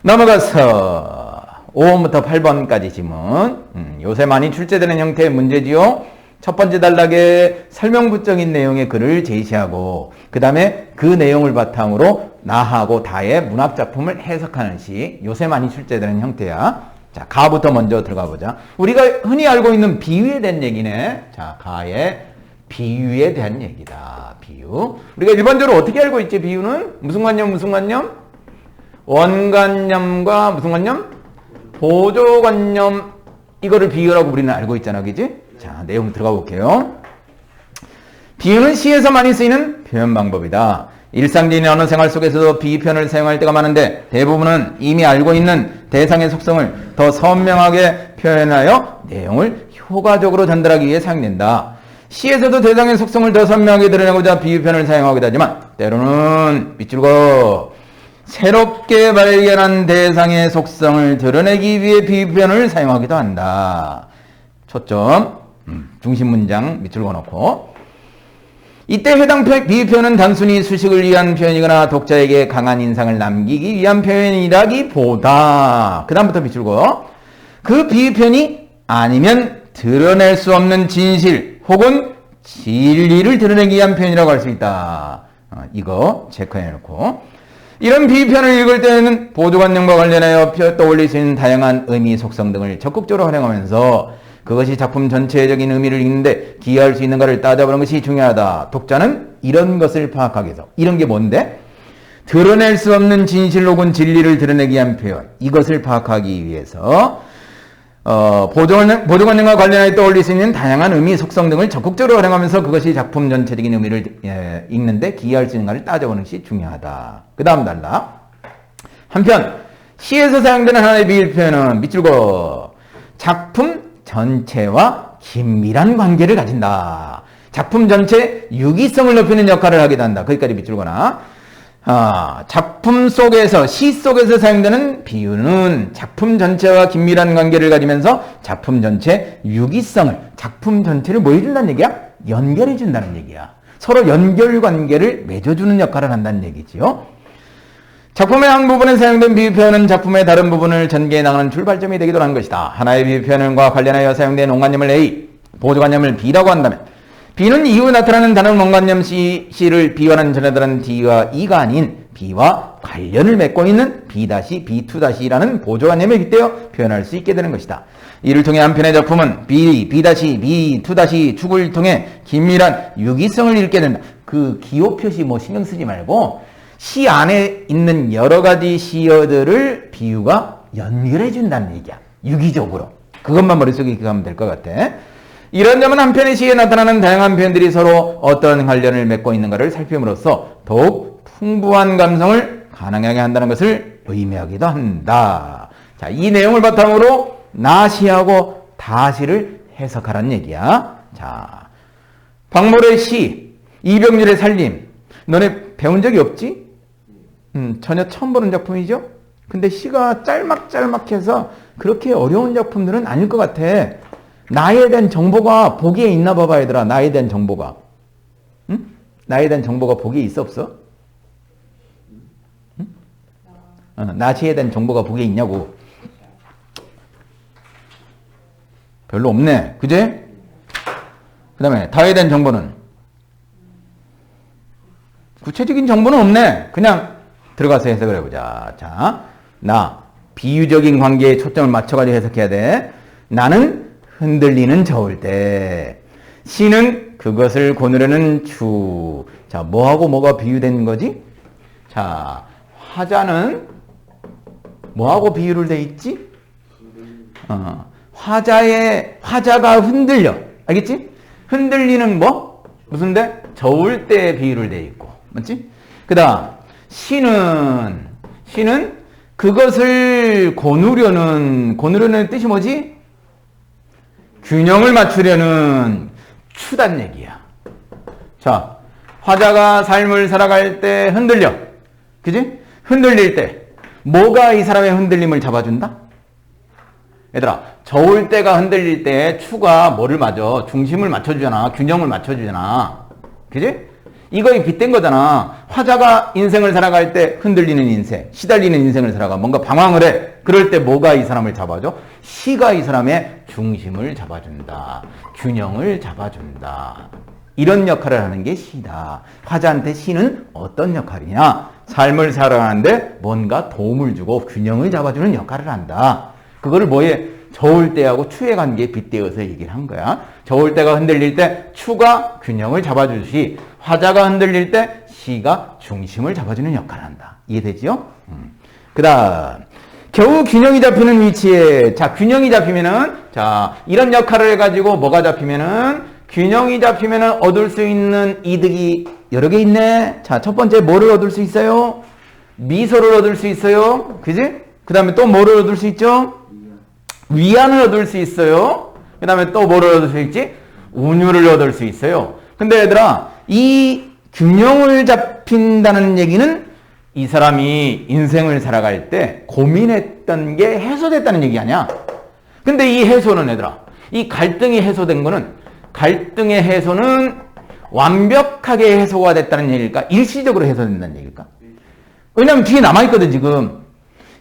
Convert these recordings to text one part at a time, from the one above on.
넘어가서 5번부터 8번까지 지문. 요새 많이 출제되는 형태의 문제지요. 첫 번째 단락에 설명부적인 내용의 글을 제시하고 그 다음에 그 내용을 바탕으로 나하고 다의 문학작품을 해석하는 시. 요새 많이 출제되는 형태야. 자, 가부터 먼저 들어가 보자. 우리가 흔히 알고 있는 비유에 대한 얘기네. 자, 가의 비유에 대한 얘기다. 비유. 우리가 일반적으로 어떻게 알고 있지? 비유는 무슨 관념, 무슨 관념? 원관념과 무슨 관념? 보조관념. 이거를 비유라고 우리는 알고 있잖아, 그지? 자, 내용 들어가 볼게요. 비유는 시에서 많이 쓰이는 표현 방법이다. 일상적인 언어 생활 속에서도 비유 표현을 사용할 때가 많은데 대부분은 이미 알고 있는 대상의 속성을 더 선명하게 표현하여 내용을 효과적으로 전달하기 위해 사용된다. 시에서도 대상의 속성을 더 선명하게 드러내고자 비유 표현을 사용하기도 하지만 때로는 밑줄고 새롭게 발견한 대상의 속성을 드러내기 위해 비유 표현을 사용하기도 한다. 초점, 중심 문장 밑줄 그어놓고 이때 해당 비유 표현은 단순히 수식을 위한 표현이거나 독자에게 강한 인상을 남기기 위한 표현이라기보다 그 다음부터 밑줄 그어 그 비유 표현이 아니면 드러낼 수 없는 진실 혹은 진리를 드러내기 위한 표현이라고 할 수 있다. 이거 체크해놓고 이런 비유 표현을 읽을 때는 보조관념과 관련하여 떠올릴 수 있는 다양한 의미, 속성 등을 적극적으로 활용하면서 그것이 작품 전체적인 의미를 읽는데 기여할 수 있는가를 따져보는 것이 중요하다. 독자는 이런 것을 파악하기 위해서. 이런 게 뭔데? 드러낼 수 없는 진실 혹은 진리를 드러내기 위한 표현. 이것을 파악하기 위해서 보조관념과 관련하여 떠올릴 수 있는 다양한 의미, 속성 등을 적극적으로 활용하면서 그것이 작품 전체적인 의미를 읽는데 기여할 수 있는가를 따져보는 것이 중요하다. 그 다음 단락. 한편 시에서 사용되는 하나의 비유 표현은 밑줄 그어 작품 전체와 긴밀한 관계를 가진다. 작품 전체 유기성을 높이는 역할을 하기도 한다. 거기까지 밑줄 그어놔. 작품 속에서, 시 속에서 사용되는 비유는 작품 전체와 긴밀한 관계를 가지면서 작품 전체 유기성을, 작품 전체를 뭐 해준다는 얘기야? 연결해준다는 얘기야. 서로 연결관계를 맺어주는 역할을 한다는 얘기지요. 작품의 한 부분에 사용된 비유 표현은 작품의 다른 부분을 전개해 나가는 출발점이 되기도 하는 것이다. 하나의 비유 표현과 관련하여 사용된 원관념을 A, 보조관념을 B라고 한다면 B는 이후 나타나는 다른 원관념 C를 비유하는 전해들은 D와 E가 아닌 B와 관련을 맺고 있는 B-B2-라는 보조관념에 빗대어 표현할 수 있게 되는 것이다. 이를 통해 한편의 작품은 B, B-B2- 축을 통해 긴밀한 유기성을 읽게 된다. 그 기호 표시 뭐 신경 쓰지 말고 시 안에 있는 여러 가지 시어들을 비유가 연결해 준다는 얘기야. 유기적으로. 그것만 머릿속에 기억하면 될 것 같아. 이런 점은 한편의 시에 나타나는 다양한 표현들이 서로 어떤 관련을 맺고 있는가를 살핌으로써 더욱 풍부한 감성을 가능하게 한다는 것을 의미하기도 한다. 자, 이 내용을 바탕으로 나시하고 다시를 해석하라는 얘기야. 자, 박모래의 시, 이병률의 살림. 너네 배운 적이 없지? 전혀 처음 보는 작품이죠? 근데 시가 짤막짤막해서 그렇게 어려운 작품들은 아닐 것 같아. 나에 대한 정보가 보기에 있나 봐봐, 얘들아. 나에 대한 정보가. 응? 나에 대한 정보가 보기에 있어, 없어? 응? 나시에 대한 정보가 보기에 있냐고. 별로 없네. 그제? 그 다음에 다에 대한 정보는? 구체적인 정보는 없네. 그냥 들어가서 해석을 해보자. 자, 나 비유적인 관계에 초점을 맞춰가지고 해석해야 돼. 나는 흔들리는 저울대. 시는 그것을 고누려는 추. 자, 뭐하고 뭐가 비유된 거지? 자, 화자는 뭐하고 비유를 돼 있지? 화자가 흔들려. 알겠지? 흔들리는 뭐? 무슨데? 저울대에 비유를 돼 있고. 맞지? 그 다음 시는 그것을 고누려는 뜻이 뭐지? 균형을 맞추려는 추단 얘기야. 자, 화자가 삶을 살아갈 때 흔들려. 그지? 흔들릴 때 뭐가 이 사람의 흔들림을 잡아준다? 얘들아, 저울대가 흔들릴 때 추가 뭐를 맞아? 중심을 맞춰주잖아. 균형을 맞춰주잖아. 그지? 이거에 빗댄 거잖아. 화자가 인생을 살아갈 때 흔들리는 인생, 시달리는 인생을 살아가 뭔가 방황을 해. 그럴 때 뭐가 이 사람을 잡아줘? 시가 이 사람의 중심을 잡아준다. 균형을 잡아준다. 이런 역할을 하는 게 시다. 화자한테 시는 어떤 역할이냐? 삶을 살아가는데 뭔가 도움을 주고 균형을 잡아주는 역할을 한다. 그거를 뭐에 저울 때하고 추의 관계에 빗대어서 얘기를 한 거야. 저울 때가 흔들릴 때 추가 균형을 잡아주듯이 화자가 흔들릴 때 시가 중심을 잡아주는 역할을 한다. 이해되지요? 그 다음 겨우 균형이 잡히는 위치에 자 균형이 잡히면은 자 이런 역할을 해가지고 뭐가 잡히면은 균형이 잡히면은 얻을 수 있는 이득이 여러 개 있네. 자 첫 번째 뭐를 얻을 수 있어요? 미소를 얻을 수 있어요. 그지? 그 다음에 또 뭐를 얻을 수 있죠? 위안을 얻을 수 있어요. 그 다음에 또 뭐를 얻을 수 있지? 운율을 얻을 수 있어요. 근데 얘들아 이 균형을 잡힌다는 얘기는 이 사람이 인생을 살아갈 때 고민했던 게 해소됐다는 얘기 아니야. 근데 이 해소는 얘들아 이 갈등이 해소된 거는 갈등의 해소는 완벽하게 해소가 됐다는 얘기일까? 일시적으로 해소된다는 얘기일까? 왜냐면 뒤에 남아있거든 지금.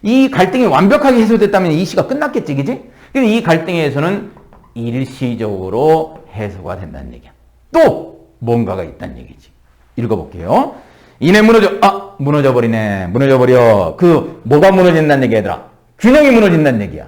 이 갈등이 완벽하게 해소됐다면 이 시가 끝났겠지, 그지? 근데 이 갈등의 해소는 일시적으로 해소가 된다는 얘기야. 또 뭔가가 있다는 얘기지. 읽어볼게요. 이내 무너져버리네. 무너져버려. 뭐가 무너진다는 얘기야, 얘들아? 균형이 무너진다는 얘기야.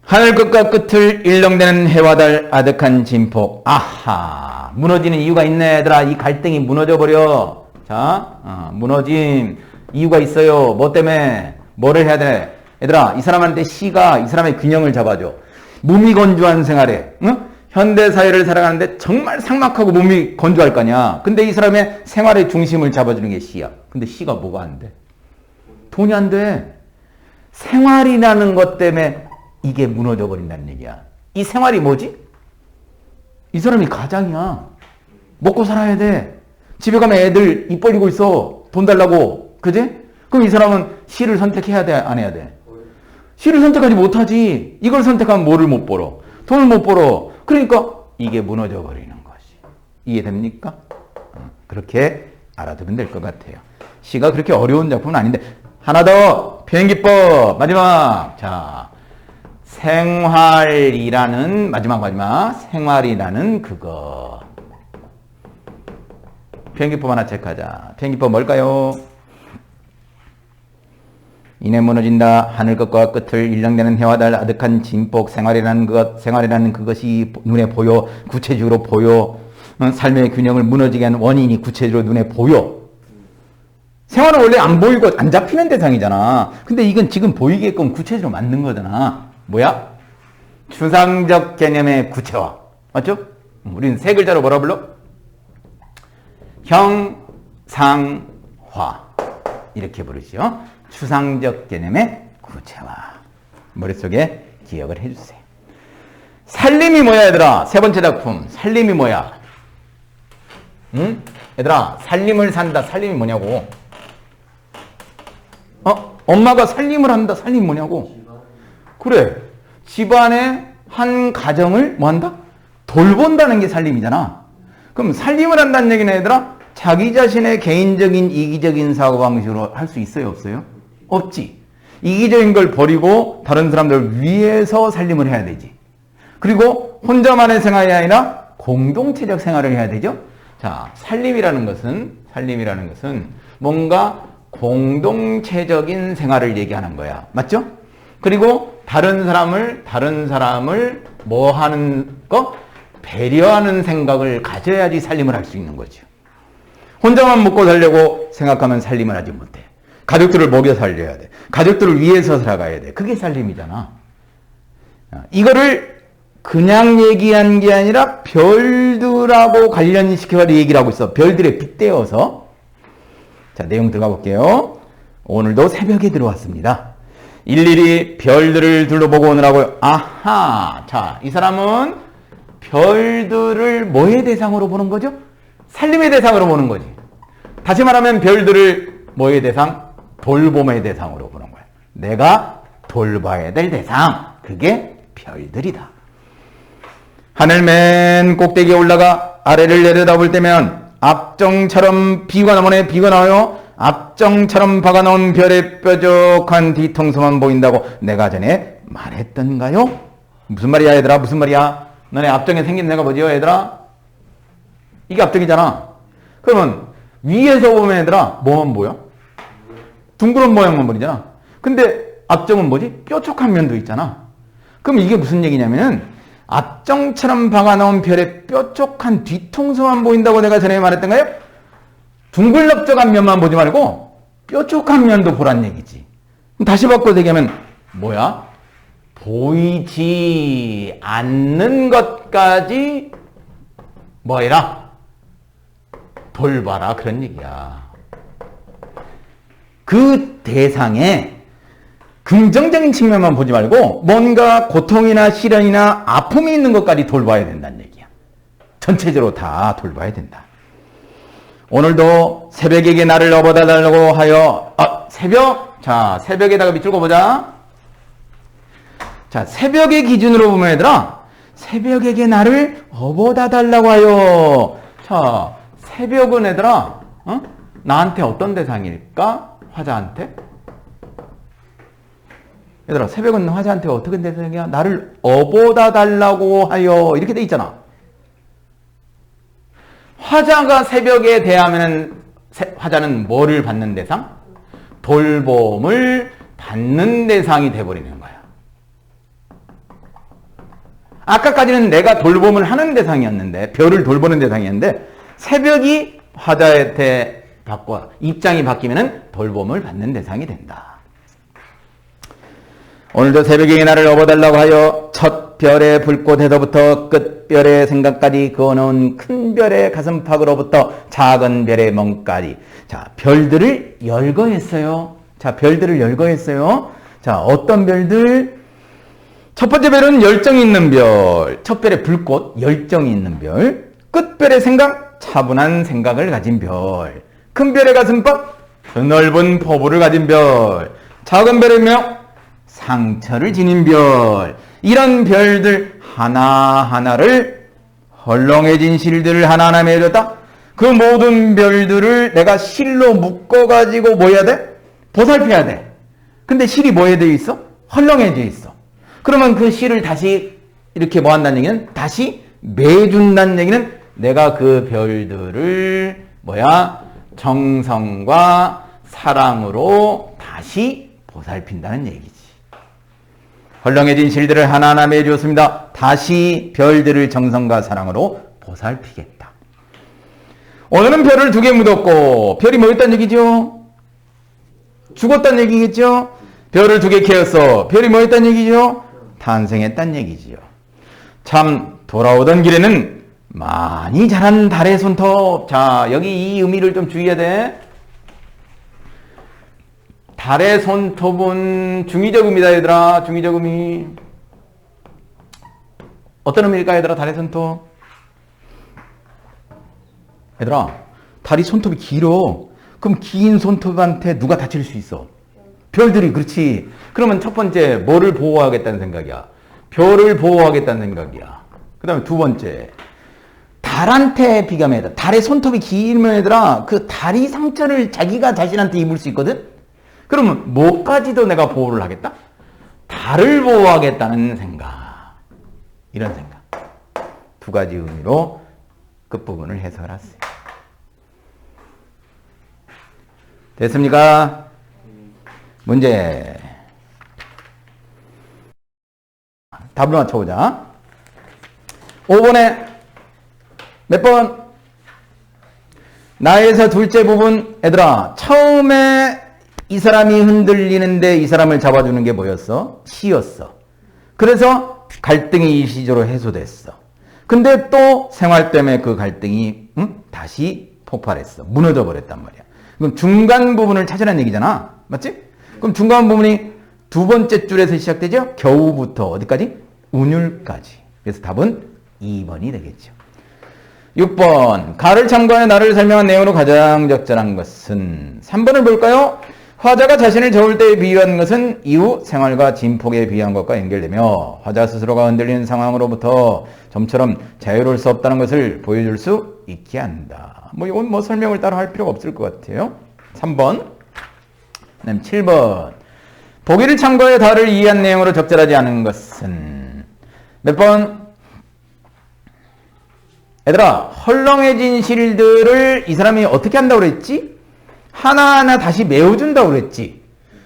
하늘 끝과 끝을 일렁대는 해와 달 아득한 진폭. 아하. 무너지는 이유가 있네, 얘들아. 이 갈등이 무너져버려. 자, 무너짐. 이유가 있어요. 뭐 때문에? 뭐를 해야 돼? 얘들아, 이 사람한테 시가 이 사람의 균형을 잡아줘. 몸이 건조한 생활에, 응? 현대사회를 살아가는데 정말 삭막하고 몸이 건조할 거냐. 근데 이 사람의 생활의 중심을 잡아주는 게 시야. 근데 시가 뭐가 안 돼? 돈이 안 돼. 생활이라는 것 때문에 이게 무너져 버린다는 얘기야. 이 생활이 뭐지? 이 사람이 가장이야. 먹고 살아야 돼. 집에 가면 애들 입 벌리고 있어. 돈 달라고. 그지? 그럼 이 사람은 시를 선택해야 돼? 안 해야 돼? 시를 선택하지 못하지. 이걸 선택하면 뭐를 못 벌어? 돈을 못 벌어. 그러니까 이게 무너져 버리는 것이. 이해됩니까? 그렇게 알아두면 될 것 같아요. 시가 그렇게 어려운 작품은 아닌데. 하나 더 표현기법 마지막. 자, 생활이라는 마지막 생활이라는 그거. 표현기법 하나 체크하자. 표현기법 뭘까요? 이내 무너진다. 하늘 끝과 끝을 일렁대는 해와 달 아득한 진폭. 생활이라는 그것이 눈에 보여. 구체적으로 보여. 삶의 균형을 무너지게 하는 원인이 구체적으로 눈에 보여. 생활은 원래 안 보이고 안 잡히는 대상이잖아. 근데 이건 지금 보이게끔 구체적으로 만든 거잖아. 뭐야? 추상적 개념의 구체화. 맞죠? 우리는 세 글자로 뭐라 불러? 형상화. 이렇게 부르죠. 추상적 개념의 구체화. 머릿속에 기억을 해주세요. 살림이 뭐야, 얘들아? 세 번째 작품. 살림이 뭐야? 응? 얘들아, 살림을 산다. 살림이 뭐냐고? 엄마가 살림을 한다. 살림이 뭐냐고? 그래. 집안의 한 가정을 뭐 한다? 돌본다는 게 살림이잖아. 그럼 살림을 한다는 얘기는 얘들아, 자기 자신의 개인적인 이기적인 사고방식으로 할 수 있어요, 없어요? 없지. 이기적인 걸 버리고 다른 사람들을 위해서 살림을 해야 되지. 그리고 혼자만의 생활이 아니라 공동체적 생활을 해야 되죠. 자, 살림이라는 것은 뭔가 공동체적인 생활을 얘기하는 거야. 맞죠? 그리고 다른 사람을 뭐 하는 거? 배려하는 생각을 가져야지 살림을 할 수 있는 거죠. 혼자만 먹고 살려고 생각하면 살림을 하지 못해. 가족들을 먹여 살려야 돼. 가족들을 위해서 살아가야 돼. 그게 살림이잖아. 이거를 그냥 얘기한 게 아니라 별들하고 관련시켜서 얘기를 하고 있어. 별들에 빗대어서. 자, 내용 들어가 볼게요. 오늘도 새벽에 들어왔습니다. 일일이 별들을 둘러보고 오느라고요. 아하. 자, 이 사람은 별들을 뭐의 대상으로 보는 거죠? 살림의 대상으로 보는 거지. 다시 말하면 별들을 뭐의 대상? 돌봄의 대상으로 보는 거야. 내가 돌봐야 될 대상. 그게 별들이다. 하늘 맨 꼭대기에 올라가 아래를 내려다볼 때면 앞정처럼 비가 나오네. 비가 나와요. 앞정처럼 박아놓은 별의 뾰족한 뒤통수만 보인다고 내가 전에 말했던가요? 무슨 말이야 얘들아? 무슨 말이야? 너네 앞정에 생긴 애가 뭐지요 얘들아? 이게 앞정이잖아. 그러면 위에서 보면 얘들아 뭐만 보여? 둥그런 모양만 보이잖아. 근데 앞정은 뭐지? 뾰족한 면도 있잖아. 그럼 이게 무슨 얘기냐면은 앞정처럼 박아놓은 별의 뾰족한 뒤통수만 보인다고 내가 전에 말했던가요? 둥글넓적한 면만 보지 말고 뾰족한 면도 보란 얘기지. 다시 바꿔서 얘기하면 뭐야? 보이지 않는 것까지 뭐 해라? 돌봐라 그런 얘기야. 그 대상에 긍정적인 측면만 보지 말고 뭔가 고통이나 시련이나 아픔이 있는 것까지 돌봐야 된다는 얘기야. 전체적으로 다 돌봐야 된다. 오늘도 새벽에게 나를 업어달라고 하여 새벽? 자, 새벽에다가 밑줄 그어보자. 자, 새벽의 기준으로 보면 얘들아 새벽에게 나를 업어다 달라고 하여. 자, 새벽은 얘들아 나한테 어떤 대상일까? 화자한테? 얘들아 새벽은 화자한테 어떻게 대상이야? 나를 업어다 달라고 하여 이렇게 돼 있잖아. 화자가 새벽에 대하면 화자는 뭐를 받는 대상? 돌봄을 받는 대상이 돼버리는 거야. 아까까지는 내가 돌봄을 하는 대상이었는데 별을 돌보는 대상이었는데 새벽이 화자한테 입장이 바뀌면 돌봄을 받는 대상이 된다. 오늘도 새벽에 나를 업어달라고 하여 첫 별의 불꽃에서부터 끝 별의 생각까지 그어놓은 큰 별의 가슴팍으로부터 작은 별의 멍까지. 자, 별들을 열거했어요. 자, 별들을 열거했어요. 자, 어떤 별들? 첫 번째 별은 열정이 있는 별. 첫 별의 불꽃, 열정이 있는 별. 끝별의 생각, 차분한 생각을 가진 별. 큰 별의 가슴팍, 넓은 포부를 가진 별. 작은 별의 명, 상처를 지닌 별. 이런 별들 하나하나를 헐렁해진 실들을 하나하나 맺었다. 그 모든 별들을 내가 실로 묶어가지고 뭐 해야 돼? 보살펴야 돼. 근데 실이 뭐에 되어 있어? 헐렁해져 있어. 그러면 그 실을 다시 이렇게 뭐 한다는 얘기는? 다시 매준다는 얘기는 내가 그 별들을 정성과 사랑으로 다시 보살핀다는 얘기지. 헐렁해진 실들을 하나하나 매주었습니다. 다시 별들을 정성과 사랑으로 보살피겠다. 오늘은 별을 2개 묻었고 별이 뭐였단 얘기죠? 죽었단 얘기겠죠? 별을 2개 캐었어. 별이 뭐였단 얘기죠? 탄생했단 얘기지요. 참 돌아오던 길에는 많이 자란 달의 손톱. 자, 여기 이 의미를 좀 주의해야 돼. 달의 손톱은 중의적 의미다 얘들아. 중의적 의미. 어떤 의미일까 얘들아? 달의 손톱. 얘들아 달이 손톱이 길어. 그럼 긴 손톱한테 누가 다칠 수 있어? 별들이. 그렇지. 그러면 첫 번째 뭐를 보호하겠다는 생각이야? 별을 보호하겠다는 생각이야. 그 다음에 두 번째 달한테 비교하면 달의 손톱이 길면 얘들아 그 달이 상처를 자기가 자신한테 입을 수 있거든? 그러면 뭐까지도 내가 보호를 하겠다? 달을 보호하겠다는 생각. 이런 생각. 2가지 의미로 끝부분을 해설했어요. 됐습니까? 문제. 답을 맞춰보자. 5번에 몇 번? 나에서 둘째 부분. 얘들아 처음에 이 사람이 흔들리는데 이 사람을 잡아주는 게 뭐였어? 시였어. 그래서 갈등이 일시적으로 해소됐어. 근데 또 생활 때문에 그 갈등이 다시 폭발했어. 무너져 버렸단 말이야. 그럼 중간 부분을 찾으라는 얘기잖아. 맞지? 그럼 중간 부분이 2번째 줄에서 시작되죠? 겨우부터 어디까지? 운율까지. 그래서 답은 2번이 되겠죠. 6번. 가를 참고하여 나를 설명한 내용으로 가장 적절한 것은? 3번을 볼까요? 화자가 자신을 저을 때에 비유한 것은 이후 생활과 진폭에 비유한 것과 연결되며 화자 스스로가 흔들리는 상황으로부터 좀처럼 자유로울 수 없다는 것을 보여줄 수 있게 한다. 뭐 이건 뭐 설명을 따로 할 필요가 없을 것 같아요. 3번. 그다음 7번. 보기를 참고해 다를 이해한 내용으로 적절하지 않은 것은 몇 번? 얘들아, 헐렁해진 실들을 이 사람이 어떻게 한다고 그랬지? 하나하나 다시 메워준다고 그랬지.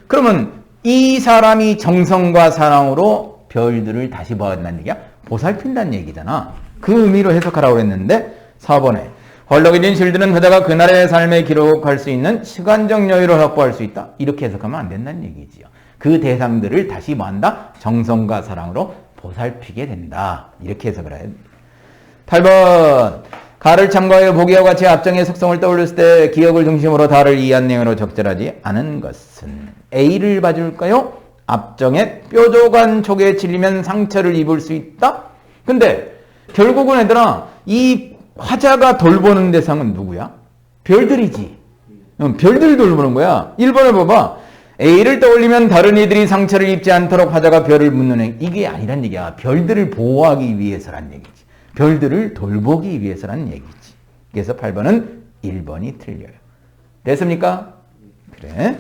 그러면 이 사람이 정성과 사랑으로 별들을 다시 보아준다는 얘기야? 보살핀다는 얘기잖아. 그 의미로 해석하라고 그랬는데 4번에 헐렁해진 실들은 그자가 그날의 삶에 기록할 수 있는 시간적 여유를 확보할 수 있다. 이렇게 해석하면 안 된다는 얘기지요. 그 대상들을 다시 뭐한다? 정성과 사랑으로 보살피게 된다. 이렇게 해석을 해야 돼. 8번. 가를 참고하여 보기와 같이 앞정의 속성을 떠올렸을 때 기억을 중심으로 다를 이해한 내용으로 적절하지 않은 것은 A를 봐줄까요? 앞정에 뾰족한 촉에 찔리면 상처를 입을 수 있다? 근데 결국은 얘들아 이 화자가 돌보는 대상은 누구야? 별들이지. 별들이 돌보는 거야. 1번을 봐봐. A를 떠올리면 다른 이들이 상처를 입지 않도록 화자가 별을 묻는 행 이게 아니란 얘기야. 별들을 보호하기 위해서란 얘기지. 별들을 돌보기 위해서란 얘기지. 그래서 8번은 1번이 틀려요. 됐습니까? 그래.